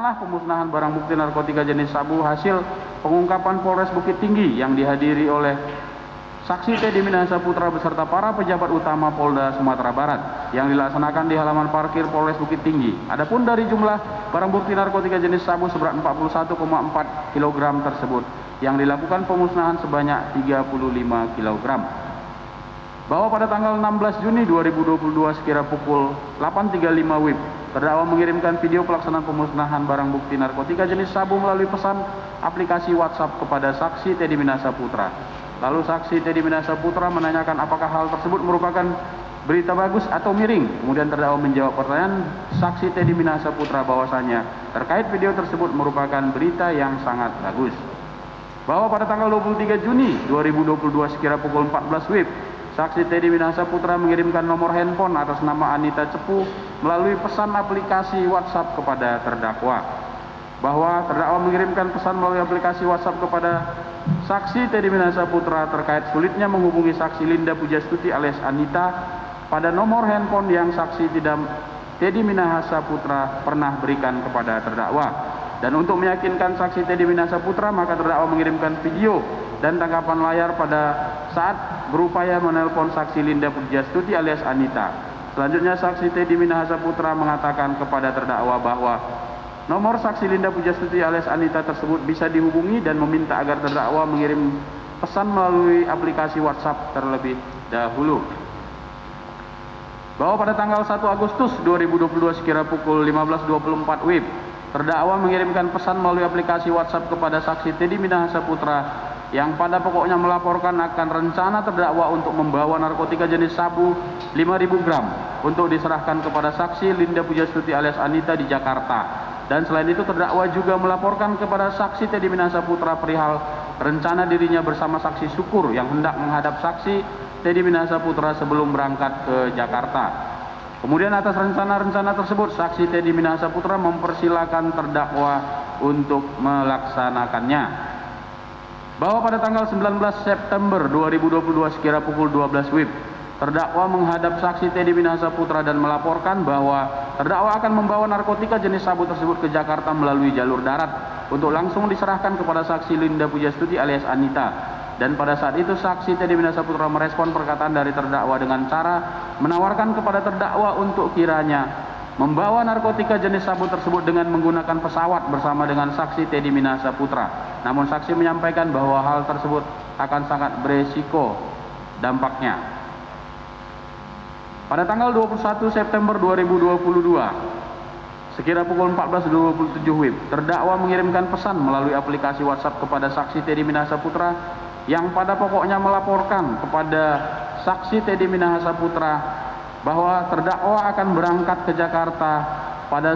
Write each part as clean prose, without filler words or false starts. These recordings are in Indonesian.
rencana pemusnahan barang bukti narkotika jenis sabu hasil pengungkapan Polres Bukit Tinggi yang dihadiri oleh Saksi Teddy Minahasa Putra beserta para pejabat utama Polda Sumatera Barat yang dilaksanakan di halaman parkir Polres Bukit Tinggi. Adapun dari jumlah barang bukti narkotika jenis sabu seberat 41,4 kg tersebut yang dilakukan pemusnahan sebanyak 35 kg. Bahwa pada tanggal 16 Juni 2022 sekira pukul 8.35 WIB, terdakwa mengirimkan video pelaksanaan pemusnahan barang bukti narkotika jenis sabu melalui pesan aplikasi WhatsApp kepada Saksi Teddy Minahasa Putra. Lalu Saksi Teddy Minahasa Putra menanyakan apakah hal tersebut merupakan berita bagus atau miring. Kemudian terdakwa menjawab pertanyaan Saksi Teddy Minahasa Putra bahwasanya terkait video tersebut merupakan berita yang sangat bagus. Bahwa pada tanggal 23 Juni 2022 sekira pukul 14 WIB, Saksi Teddy Minahasa Putra mengirimkan nomor handphone atas nama Anita Cepu melalui pesan aplikasi WhatsApp kepada terdakwa. Bahwa terdakwa mengirimkan pesan melalui aplikasi WhatsApp kepada Saksi Teddy Minahasa Putra terkait sulitnya menghubungi Saksi Linda Pujastuti alias Anita pada nomor handphone yang Saksi Teddy Minahasa Putra pernah berikan kepada terdakwa. Dan untuk meyakinkan Saksi Teddy Minahasa Putra, maka terdakwa mengirimkan video dan tangkapan layar pada saat berupaya menelpon Saksi Linda Pujastuti alias Anita. Selanjutnya Saksi Teddy Minahasa Putra mengatakan kepada terdakwa bahwa nomor Saksi Linda Pujastuti alias Anita tersebut bisa dihubungi dan meminta agar terdakwa mengirim pesan melalui aplikasi WhatsApp terlebih dahulu. Bahwa pada tanggal 1 Agustus 2022 sekira pukul 15.24 WIB, terdakwa mengirimkan pesan melalui aplikasi WhatsApp kepada Saksi Teddy Minahasa Putra yang pada pokoknya melaporkan akan rencana terdakwa untuk membawa narkotika jenis sabu 5.000 gram untuk diserahkan kepada Saksi Linda Pujastuti alias Anita di Jakarta. Dan selain itu terdakwa juga melaporkan kepada Saksi Teddy Minahasa Putra perihal rencana dirinya bersama Saksi Syukur yang hendak menghadap Saksi Teddy Minahasa Putra sebelum berangkat ke Jakarta. Kemudian atas rencana-rencana tersebut Saksi Teddy Minahasa Putra mempersilahkan terdakwa untuk melaksanakannya. Bahwa pada tanggal 19 September 2022 sekira pukul 12 WIB, terdakwa menghadap Saksi Teddy Minahasa Putra dan melaporkan bahwa terdakwa akan membawa narkotika jenis sabu tersebut ke Jakarta melalui jalur darat untuk langsung diserahkan kepada Saksi Linda Pujastuti alias Anita. Dan pada saat itu Saksi Teddy Minahasa Putra merespon perkataan dari terdakwa dengan cara menawarkan kepada terdakwa untuk kiranya membawa narkotika jenis sabu tersebut dengan menggunakan pesawat bersama dengan Saksi Teddy Minahasa Putra. Namun saksi menyampaikan bahwa hal tersebut akan sangat beresiko dampaknya. Pada tanggal 21 September 2022, sekira pukul 14.27 WIB, terdakwa mengirimkan pesan melalui aplikasi WhatsApp kepada Saksi Teddy Minahasa Putra yang pada pokoknya melaporkan kepada Saksi Teddy Minahasa Putra bahwa terdakwa akan berangkat ke Jakarta pada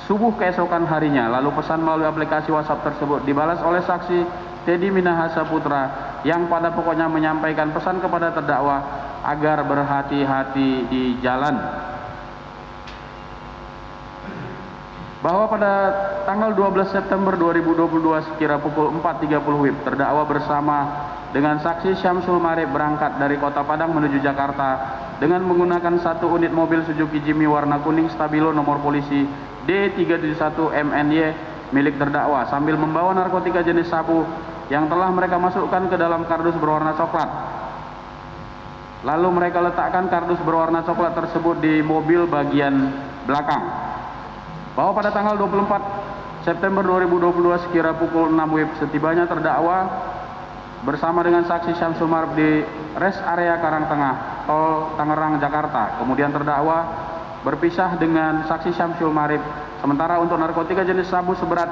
subuh keesokan harinya. Lalu pesan melalui aplikasi WhatsApp tersebut dibalas oleh Saksi Teddy Minahasa Putra yang pada pokoknya menyampaikan pesan kepada terdakwa agar berhati-hati di jalan. Bahwa pada tanggal 12 September 2022 sekira pukul 4.30 WIB, terdakwa bersama dengan Saksi Syamsul Marib berangkat dari Kota Padang menuju Jakarta dengan menggunakan satu unit mobil Suzuki Jimny warna kuning stabilo nomor polisi D371MNY milik terdakwa sambil membawa narkotika jenis sabu yang telah mereka masukkan ke dalam kardus berwarna coklat. Lalu mereka letakkan kardus berwarna coklat tersebut di mobil bagian belakang. Bahwa pada tanggal 24 September 2022 sekira pukul 6 WIB, setibanya terdakwa bersama dengan Saksi Syamsul Marib di rest area Karangtengah, Tol Tangerang, Jakarta. Kemudian terdakwa berpisah dengan Saksi Syamsul Marib. Sementara untuk narkotika jenis sabu seberat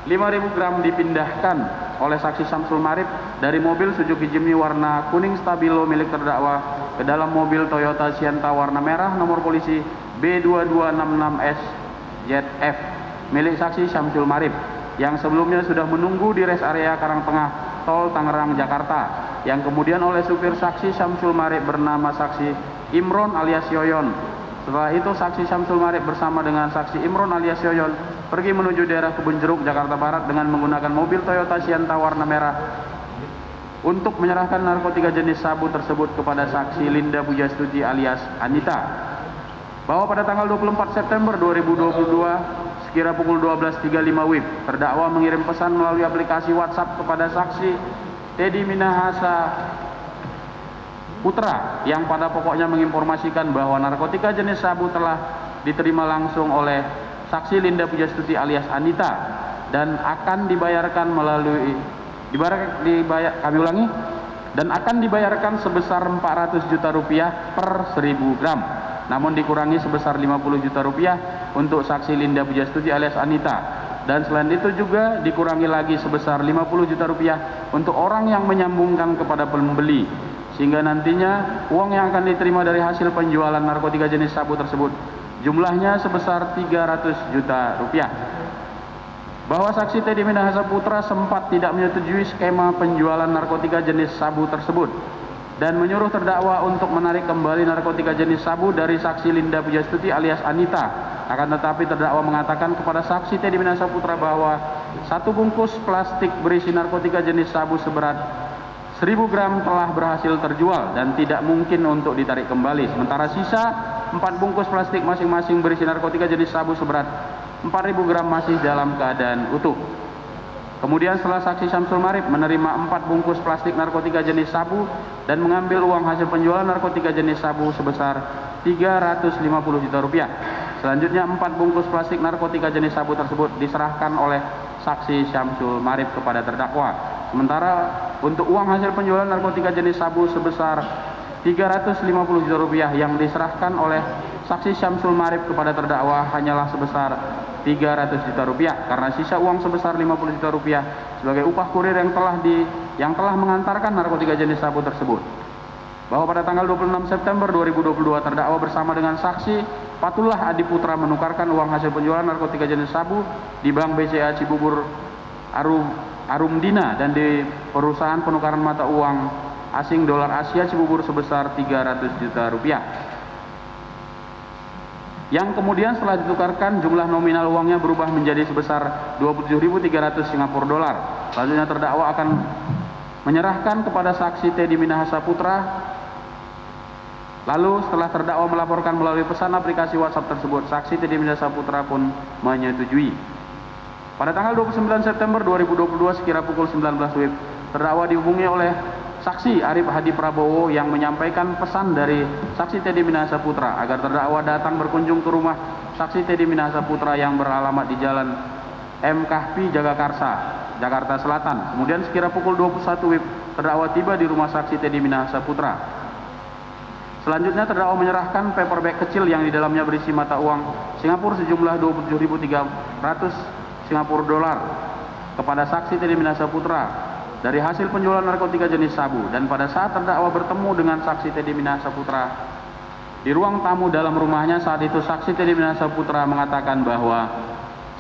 5.000 gram dipindahkan oleh Saksi Syamsul Marib dari mobil Suzuki Jimny warna kuning stabilo milik terdakwa ke dalam mobil Toyota Sienta warna merah nomor polisi B2266SZF milik Saksi Syamsul Marib yang sebelumnya sudah menunggu di rest area Karangtengah, Tol Tangerang, Jakarta, yang kemudian oleh supir Saksi Syamsul Marib bernama Saksi Imron alias Yoyon. Setelah itu Saksi Syamsul Marib bersama dengan Saksi Imron alias Yoyon pergi menuju daerah Kebun Jeruk, Jakarta Barat dengan menggunakan mobil Toyota Sienta warna merah untuk menyerahkan narkotika jenis sabu tersebut kepada Saksi Linda Pujastuti alias Anita. Bahwa pada tanggal 24 September 2022 sekira pukul 12.35 WIB, terdakwa mengirim pesan melalui aplikasi WhatsApp kepada saksi Teddy Minahasa Putra yang pada pokoknya menginformasikan bahwa narkotika jenis sabu telah diterima langsung oleh saksi Linda Pujastuti alias Anita dan akan dibayarkan sebesar 400 juta rupiah per 1000 gram, namun dikurangi sebesar 50 juta rupiah untuk saksi Linda Pujastuti alias Anita, dan selain itu juga dikurangi lagi sebesar 50 juta rupiah untuk orang yang menyambungkan kepada pembeli, sehingga nantinya uang yang akan diterima dari hasil penjualan narkotika jenis sabu tersebut jumlahnya sebesar 300 juta rupiah. Bahwa saksi Teddy Minahasa Putra sempat tidak menyetujui skema penjualan narkotika jenis sabu tersebut dan menyuruh terdakwa untuk menarik kembali narkotika jenis sabu dari saksi Linda Pujastuti alias Anita. Akan tetapi terdakwa mengatakan kepada saksi Teddy Minahasa Putra bahwa satu bungkus plastik berisi narkotika jenis sabu seberat 1000 gram telah berhasil terjual dan tidak mungkin untuk ditarik kembali. Sementara sisa 4 bungkus plastik masing-masing berisi narkotika jenis sabu seberat 4000 gram masih dalam keadaan utuh. Kemudian setelah saksi Syamsul Marif menerima 4 bungkus plastik narkotika jenis sabu dan mengambil uang hasil penjualan narkotika jenis sabu sebesar 350 juta rupiah. Selanjutnya 4 bungkus plastik narkotika jenis sabu tersebut diserahkan oleh saksi Syamsul Marif kepada terdakwa. Sementara untuk uang hasil penjualan narkotika jenis sabu sebesar 350 juta rupiah yang diserahkan oleh saksi Syamsul Marif kepada terdakwa hanyalah sebesar 300 juta rupiah karena sisa uang sebesar 50 juta rupiah sebagai upah kurir yang telah mengantarkan narkotika jenis sabu tersebut. Bahwa pada tanggal 26 September 2022 terdakwa bersama dengan saksi Patullah Adiputra menukarkan uang hasil penjualan narkotika jenis sabu di Bank BCA Cibubur Arumdina dan di perusahaan penukaran mata uang asing dolar Asia Cibubur sebesar 300 juta rupiah. Yang kemudian setelah ditukarkan jumlah nominal uangnya berubah menjadi sebesar 27.300 Singapura dolar. Selanjutnya terdakwa akan menyerahkan kepada saksi Teddy Minahasa Putra. Lalu setelah terdakwa melaporkan melalui pesan aplikasi WhatsApp tersebut, saksi Teddy Minahasa Putra pun menyetujui. Pada tanggal 29 September 2022 sekira pukul 19 WIB, terdakwa dihubungi oleh saksi Arif Hadi Prabowo yang menyampaikan pesan dari saksi Teddy Minahasa Putra agar terdakwa datang berkunjung ke rumah saksi Teddy Minahasa Putra yang beralamat di Jalan M. Kahfi Jagakarsa, Jakarta Selatan. Kemudian sekira pukul 21 WIB, terdakwa tiba di rumah saksi Teddy Minahasa Putra. Selanjutnya terdakwa menyerahkan paper bag kecil yang di dalamnya berisi mata uang Singapura sejumlah 27.300 Singapura dolar kepada saksi Teddy Minahasa Putra dari hasil penjualan narkotika jenis sabu. Dan pada saat terdakwa bertemu dengan saksi Teddy Minahasa Putra di ruang tamu dalam rumahnya, saat itu saksi Teddy Minahasa Putra mengatakan bahwa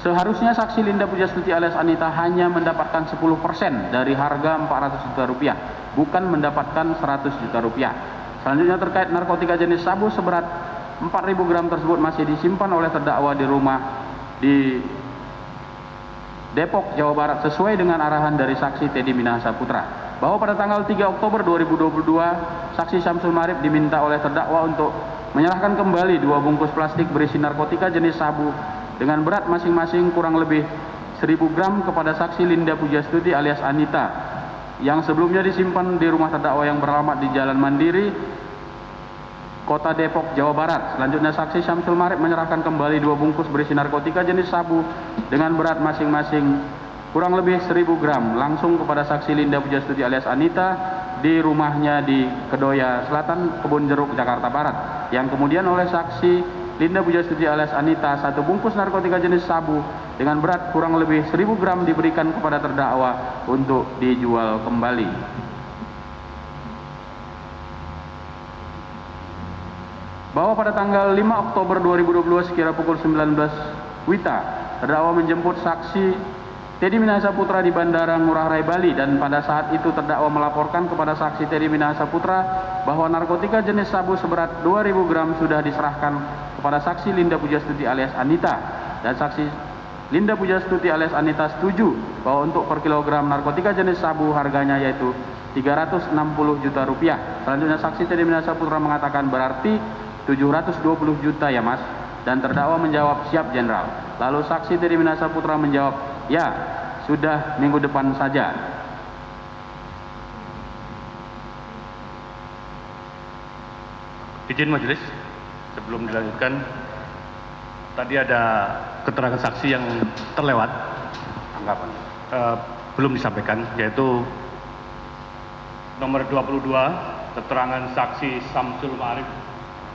seharusnya saksi Linda Pujastuti alias Anita hanya mendapatkan 10% dari harga 400 juta rupiah, bukan mendapatkan 100 juta rupiah. Selanjutnya terkait narkotika jenis sabu seberat 4.000 gram tersebut masih disimpan oleh terdakwa di rumah di Depok, Jawa Barat sesuai dengan arahan dari saksi Teddy Minahasa Putra. Bahwa pada tanggal 3 Oktober 2022, saksi Syamsul Marif diminta oleh terdakwa untuk menyerahkan kembali 2 bungkus plastik berisi narkotika jenis sabu dengan berat masing-masing kurang lebih 1000 gram kepada saksi Linda Pujastuti alias Anita yang sebelumnya disimpan di rumah terdakwa yang beralamat di Jalan Mandiri, Kota Depok, Jawa Barat. Selanjutnya saksi Syamsul Marif menyerahkan kembali 2 bungkus berisi narkotika jenis sabu dengan berat masing-masing kurang lebih 1000 gram langsung kepada saksi Linda Pujastuti alias Anita di rumahnya di Kedoya Selatan, Kebun Jeruk, Jakarta Barat. Yang kemudian oleh saksi Linda Pujastuti alias Anita 1 bungkus narkotika jenis sabu dengan berat kurang lebih 1000 gram diberikan kepada terdakwa untuk dijual kembali. Bahwa pada tanggal 5 Oktober 2022 sekira pukul 19 WITA, terdakwa menjemput saksi Teddy Minahasa Putra di Bandara Ngurah Rai Bali, dan pada saat itu terdakwa melaporkan kepada saksi Teddy Minahasa Putra bahwa narkotika jenis sabu seberat 2000 gram sudah diserahkan kepada saksi Linda Pujastuti alias Anita, dan saksi Linda Pujastuti alias Anita setuju bahwa untuk per kilogram narkotika jenis sabu harganya yaitu 360 juta rupiah. Selanjutnya saksi Teddy Minahasa Putra mengatakan berarti 720 juta ya mas, dan terdakwa menjawab siap jenderal. Lalu saksi Teddy Minahasa Putra menjawab, ya, sudah minggu depan saja. Izin majelis, sebelum dilanjutkan, tadi ada keterangan saksi yang terlewat, Anggapan. belum disampaikan, yaitu nomor 22, keterangan saksi Samsul Ma'arif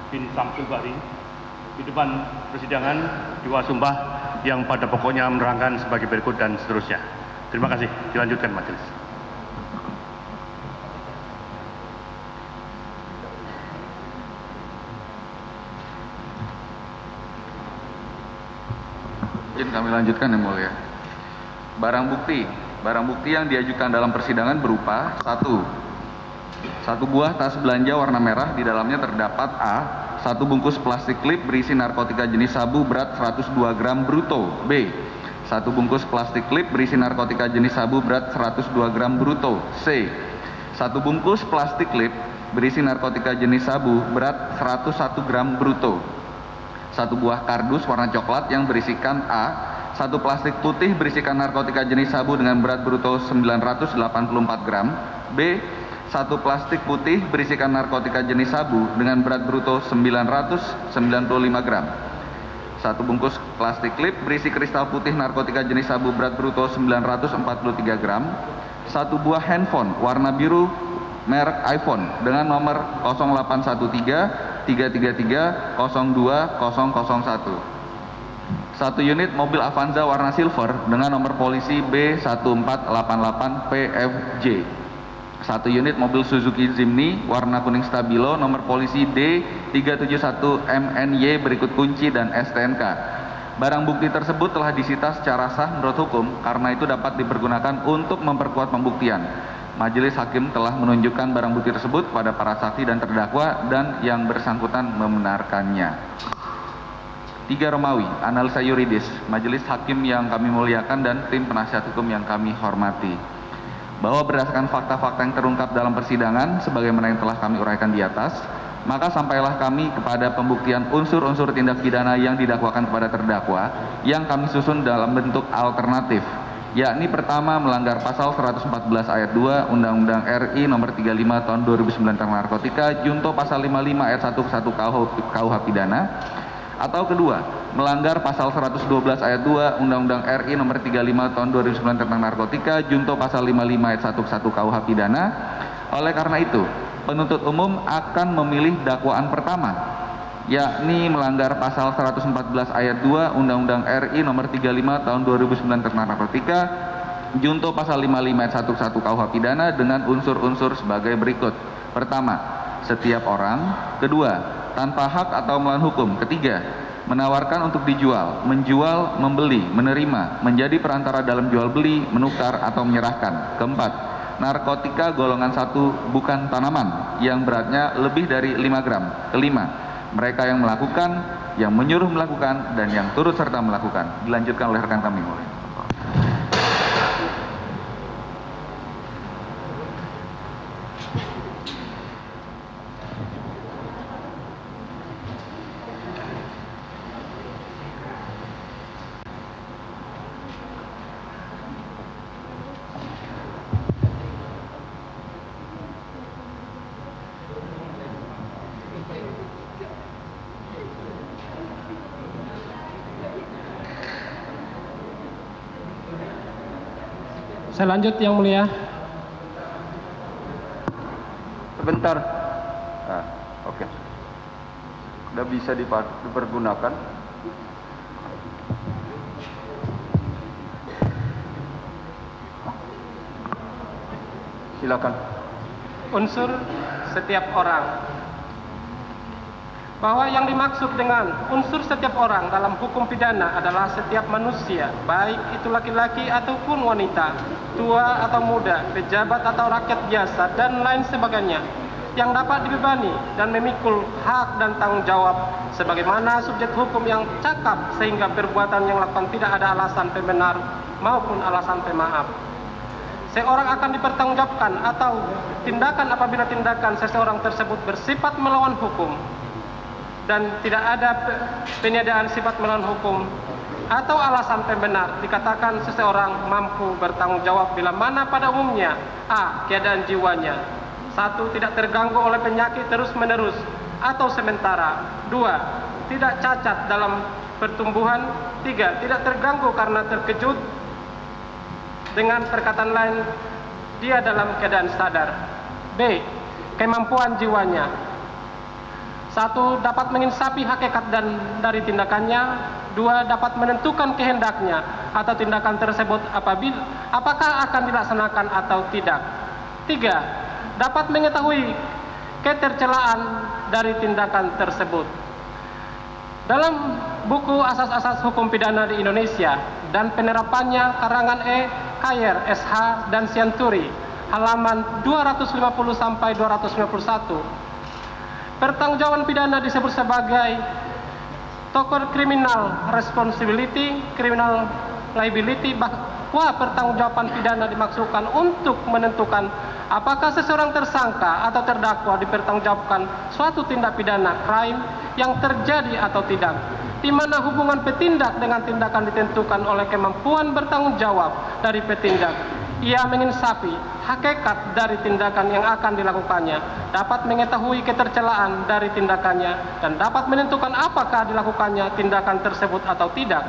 bin Samsul Bahri di depan persidangan diwasumpah yang pada pokoknya menerangkan sebagai berikut dan seterusnya. Terima kasih. Dilanjutkan majelis. Izin kami lanjutkan yang mulia. Barang bukti yang diajukan dalam persidangan berupa satu buah tas belanja warna merah, di dalamnya terdapat A. Satu bungkus plastik klip berisi narkotika jenis sabu berat 102 gram bruto. B. Satu bungkus plastik klip berisi narkotika jenis sabu berat 102 gram bruto. C. Satu bungkus plastik klip berisi narkotika jenis sabu berat 101 gram bruto. Satu buah kardus warna coklat yang berisikan A. Satu plastik putih berisikan narkotika jenis sabu dengan berat bruto 984 gram. B. Satu plastik putih berisikan narkotika jenis sabu dengan berat bruto 995 gram. Satu bungkus plastik klip berisi kristal putih narkotika jenis sabu berat bruto 943 gram. Satu buah handphone warna biru merek iPhone dengan nomor 0813 333 02001. Satu unit mobil Avanza warna silver dengan nomor polisi B1488 PFJ. Satu unit mobil Suzuki Jimny warna kuning stabilo nomor polisi D371 MNY berikut kunci dan STNK. Barang bukti tersebut telah disita secara sah menurut hukum, karena itu dapat dipergunakan untuk memperkuat pembuktian. Majelis hakim telah menunjukkan barang bukti tersebut kepada para saksi dan terdakwa, dan yang bersangkutan membenarkannya. 3 Romawi, analisa yuridis. Majelis hakim yang kami muliakan dan tim penasihat hukum yang kami hormati, bahwa berdasarkan fakta-fakta yang terungkap dalam persidangan sebagaimana yang telah kami uraikan di atas, maka sampailah kami kepada pembuktian unsur-unsur tindak pidana yang didakwakan kepada terdakwa yang kami susun dalam bentuk alternatif, yakni pertama, melanggar pasal 114 ayat 2 Undang-Undang RI nomor 35 tahun 2009 tentang narkotika junto pasal 55 ayat 1 KUH pidana, atau kedua, melanggar pasal 112 ayat 2 Undang-Undang RI nomor 35 tahun 2009 tentang narkotika junto pasal 55 ayat 1 KUH pidana. Oleh karena itu, penuntut umum akan memilih dakwaan pertama, yakni melanggar pasal 114 ayat 2 Undang-Undang RI nomor 35 tahun 2009 tentang narkotika junto pasal 55 ayat 1 KUH pidana dengan unsur-unsur sebagai berikut. Pertama, setiap orang. Kedua, tanpa hak atau melawan hukum. Ketiga, menawarkan untuk dijual, menjual, membeli, menerima, menjadi perantara dalam jual beli, menukar atau menyerahkan. Keempat, narkotika golongan 1 bukan tanaman yang beratnya lebih dari 5 gram. Kelima, mereka yang melakukan, yang menyuruh melakukan, dan yang turut serta melakukan. Dilanjutkan oleh rekan kami mulai. Saya lanjut yang mulia. Sebentar. Nah, oke. Sudah bisa dipergunakan. Silakan. Unsur setiap orang. Bahwa yang dimaksud dengan unsur setiap orang dalam hukum pidana adalah setiap manusia, baik itu laki-laki ataupun wanita, tua atau muda, pejabat atau rakyat biasa, dan lain sebagainya, yang dapat dibebani dan memikul hak dan tanggung jawab sebagaimana subjek hukum yang cakap, sehingga perbuatan yang dilakukan tidak ada alasan pembenar maupun alasan pemaaf. Seorang akan dipertanggungjawabkan atau tindakan apabila tindakan seseorang tersebut bersifat melawan hukum dan tidak ada peniadaan sifat melawan hukum atau alasan pembenar dikatakan seseorang mampu bertanggung jawab bila mana pada umumnya a. keadaan jiwanya 1. tidak terganggu oleh penyakit terus-menerus atau sementara, 2. tidak cacat dalam pertumbuhan, 3. tidak terganggu karena terkejut, dengan perkataan lain dia dalam keadaan sadar. B. kemampuan jiwanya 1. dapat menginsafi hakikat dari tindakannya, 2. dapat menentukan kehendaknya atau tindakan tersebut apakah akan dilaksanakan atau tidak, 3. dapat mengetahui ketercelaan dari tindakan tersebut. Dalam buku Asas-asas Hukum Pidana di Indonesia dan penerapannya karangan E. Kayer, SH, dan Sianturi, halaman 250 sampai 251. Pertanggungjawaban pidana disebut sebagai tort criminal responsibility, criminal liability, bahwa pertanggungjawaban pidana dimaksudkan untuk menentukan apakah seseorang tersangka atau terdakwa dipertanggungjawabkan suatu tindak pidana crime yang terjadi atau tidak, di mana hubungan petindak dengan tindakan ditentukan oleh kemampuan bertanggung jawab dari petindak. Ia menginsafi hakikat dari tindakan yang akan dilakukannya, dapat mengetahui ketercelaan dari tindakannya, dan dapat menentukan apakah dilakukannya tindakan tersebut atau tidak.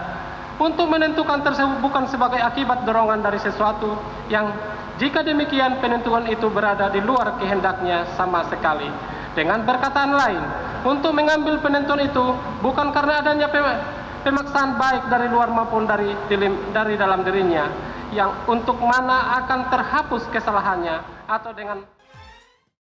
Untuk menentukan tersebut bukan sebagai akibat dorongan dari sesuatu yang jika demikian penentuan itu berada di luar kehendaknya sama sekali. Dengan perkataan lain, untuk mengambil penentuan itu bukan karena adanya pemaksaan baik dari luar maupun dari dalam dirinya, yang untuk mana akan terhapus kesalahannya, atau dengan